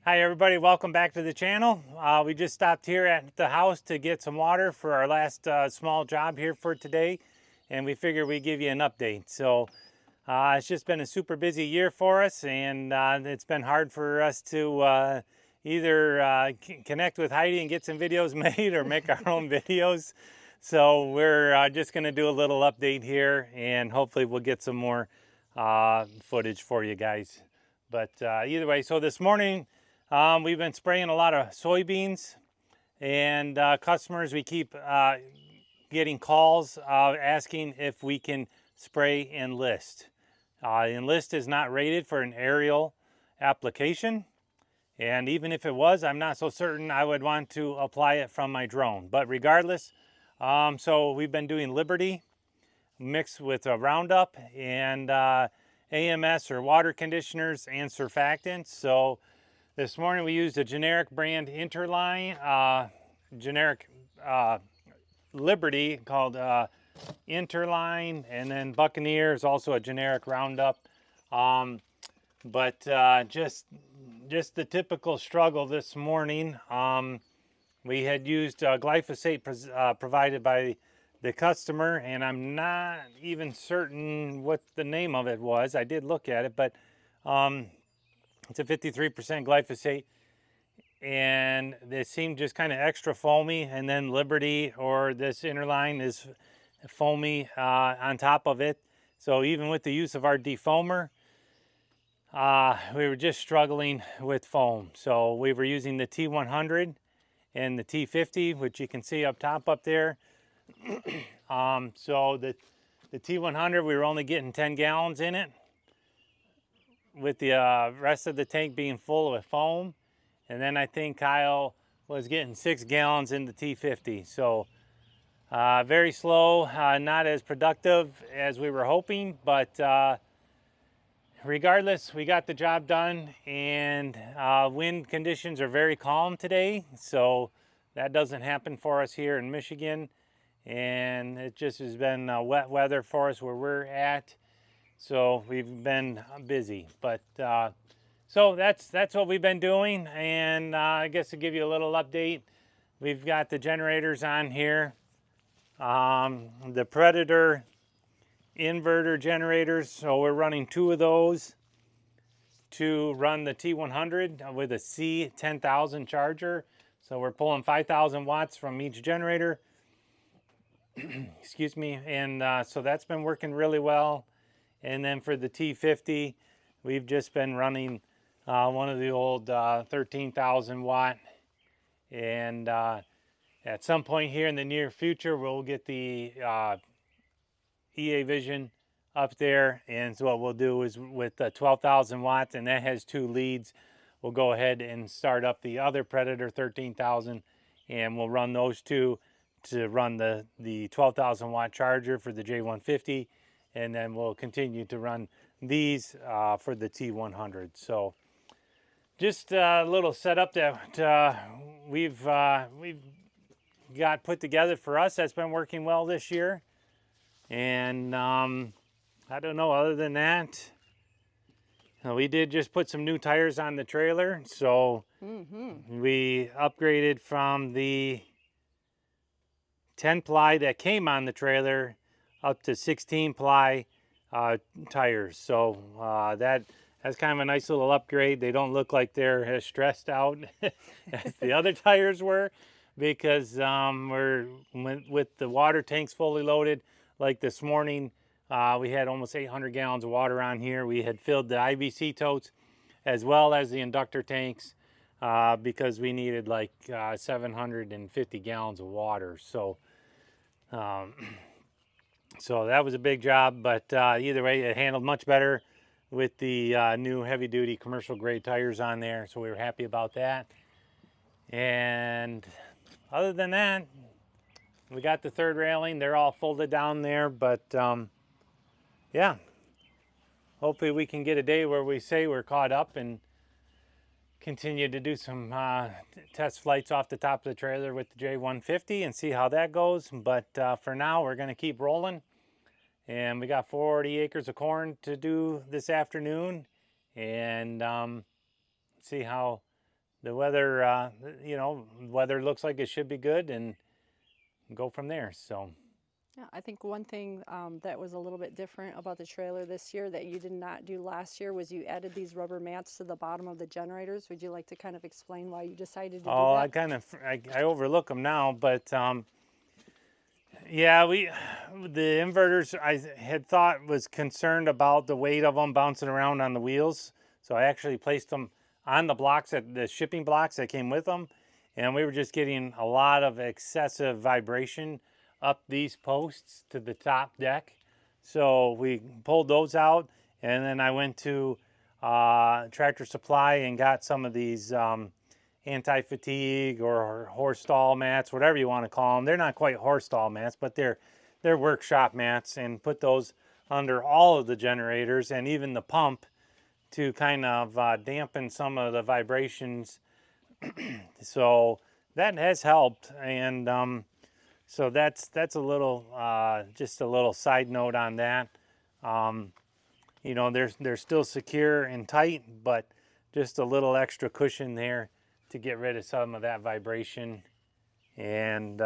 Hi everybody, welcome back to the channel. We just stopped here at the house to get some water for our last small job here for today, and we figured we'd give you an update. So it's just been a super busy year for us, and it's been hard for us to either connect with Heidi and get some videos made or make our own videos. So we're just going to do a little update here, and hopefully we'll get some more footage for you guys. But either way, so this morning we've been spraying a lot of soybeans, and customers, we keep getting calls asking if we can spray Enlist. Enlist is not rated for an aerial application, and even if it was, I'm not so certain I would want to apply it from my drone. But regardless, so we've been doing Liberty mixed with a Roundup and AMS or water conditioners and surfactants. So this morning we used a generic brand Interline, generic Liberty called Interline, and then Buccaneer is also a generic Roundup. But just the typical struggle this morning. We had used glyphosate provided by the customer, and I'm not even certain what the name of it was. I did look at it, but it's a 53% glyphosate, and they seem just kind of extra foamy, and then Liberty or this Interline is foamy on top of it. So even with the use of our defoamer, we were just struggling with foam. So we were using the T100 and the T50, which you can see up top up there. So the T100, we were only getting 10 gallons in it, with the rest of the tank being full of foam. And then I think Kyle was getting 6 gallons in the T50. So very slow, not as productive as we were hoping, but regardless, we got the job done, and wind conditions are very calm today. So that doesn't happen for us here in Michigan. And it just has been wet weather for us where we're at. So we've been busy, but so that's what we've been doing. And I guess to give you a little update, we've got the generators on here, the Predator inverter generators. So we're running 2 of those to run the T100 with a C10,000 charger. So we're pulling 5,000 watts from each generator. Excuse me. And so that's been working really well. And then for the T50, we've just been running one of the old 13,000 watt. And at some point here in the near future, we'll get the EA Vision up there. And so what we'll do is with 12,000 watts, and that has 2 leads, we'll go ahead and start up the other Predator 13,000, and we'll run those 2 to run the 12,000 watt charger for the J150. And then we'll continue to run these for the T100. So just a little setup that we've got put together for us that's been working well this year. And I don't know, other than that, we did just put some new tires on the trailer. So we upgraded from the 10 ply that came on the trailer up to 16 ply tires. So that's kind of a nice little upgrade. They don't look like they're as stressed out as the other tires were, because we're with the water tanks fully loaded. Like this morning, we had almost 800 gallons of water on here. We had filled the IBC totes as well as the inductor tanks because we needed like 750 gallons of water. So that was a big job, but either way, it handled much better with the new heavy-duty commercial grade tires on there. So we were happy about that. And other than that, we got the third railing. They're all folded down there, but yeah, hopefully we can get a day where we say we're caught up and continue to do some test flights off the top of the trailer with the J150 and see how that goes. But for now, we're going to keep rolling. And we got 40 acres of corn to do this afternoon, and see how the weather, weather looks like it should be good, and go from there. So. Yeah, I think one thing that was a little bit different about the trailer this year that you did not do last year was you added these rubber mats to the bottom of the generators. Would you like to kind of explain why you decided to do Oh, that? I overlook them now, but yeah, the inverters I had thought was concerned about the weight of them bouncing around on the wheels, so I actually placed them on the blocks, at the shipping blocks that came with them, and we were just getting a lot of excessive vibration up these posts to the top deck. So we pulled those out, and then I went to Tractor Supply and got some of these anti-fatigue or horse stall mats, whatever you want to call them. They're not quite horse stall mats, but they're workshop mats, and put those under all of the generators and even the pump to kind of dampen some of the vibrations. So that has helped, and so that's a little just a little side note on that. They're still secure and tight, but just a little extra cushion there to get rid of some of that vibration. And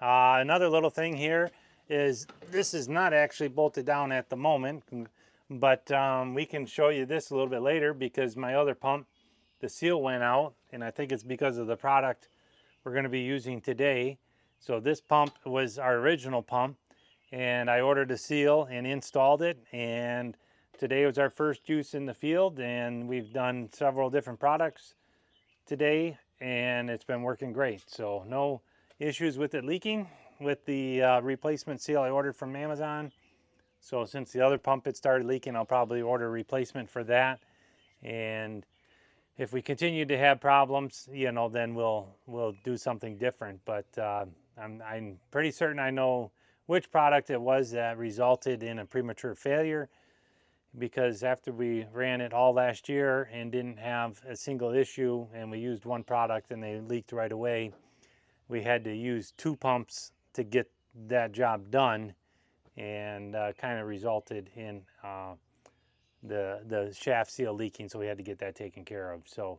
another little thing here is this is not actually bolted down at the moment, but we can show you this a little bit later, because my other pump, the seal went out, and I think it's because of the product we're going to be using today. So this pump was our original pump, and I ordered a seal and installed it, and today was our first use in the field, and we've done several different products today, and it's been working great. So no issues with it leaking with the replacement seal I ordered from Amazon. So since the other pump had started leaking, I'll probably order a replacement for that. And if we continue to have problems, then we'll do something different. But I'm pretty certain I know which product it was that resulted in a premature failure, because after we ran it all last year and didn't have a single issue, and we used one product and they leaked right away, we had to use two pumps to get that job done, and kind of resulted in the shaft seal leaking, so we had to get that taken care of. So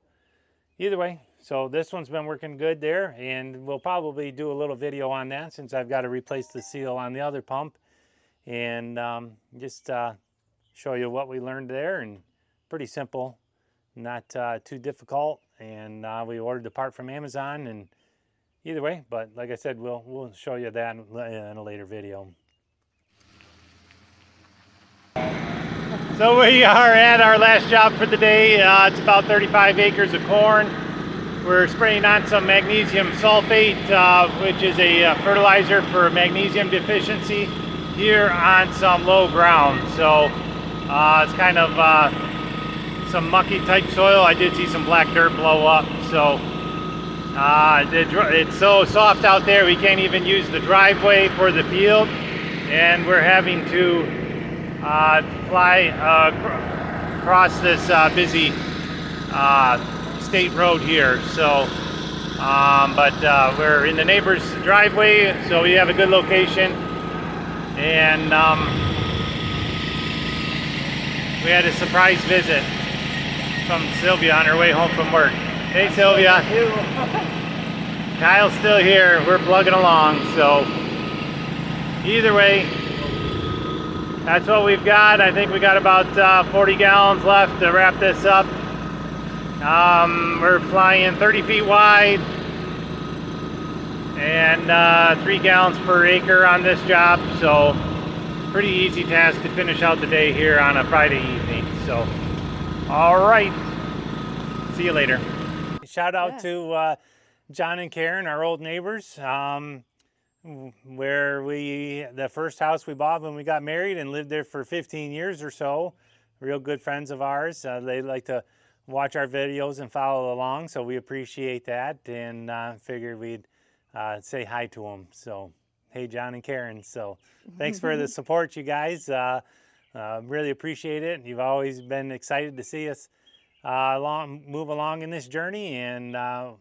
either way, so this one's been working good there, and we'll probably do a little video on that since I've got to replace the seal on the other pump, and just show you what we learned there. And pretty simple, not too difficult, and we ordered the part from Amazon. And either way, but like I said, we'll show you that in a later video. So we are at our last job for the day. It's about 35 acres of corn. We're spraying on some magnesium sulfate, which is a fertilizer for magnesium deficiency, here on some low ground. So it's kind of some mucky type soil. I did see some black dirt blow up. So it's so soft out there we can't even use the driveway for the field, and we're having to fly across this busy state road here. So but we're in the neighbor's driveway, so we have a good location. And we had a surprise visit from Sylvia on her way home from work. Hey, Sylvia. Kyle's still here. We're plugging along. So either way, that's what we've got. I think we got about 40 gallons left to wrap this up. We're flying 30 feet wide and 3 gallons per acre on this job. So pretty easy task to finish out the day here on a Friday evening. So all right, see you later. Shout out to John and Karen, our old neighbors, where the first house we bought when we got married and lived there for 15 years or so. Real good friends of ours. They like to watch our videos and follow along, so we appreciate that, and figured we'd say hi to them. So hey, John and Karen. So thanks for the support, you guys. Really appreciate it. You've always been excited to see us move along in this journey, and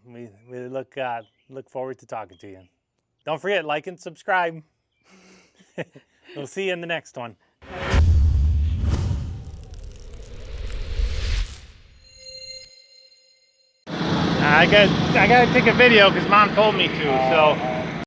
we look forward to talking to you. Don't forget, like and subscribe. We'll see you in the next one. I got to take a video because Mom told me to. So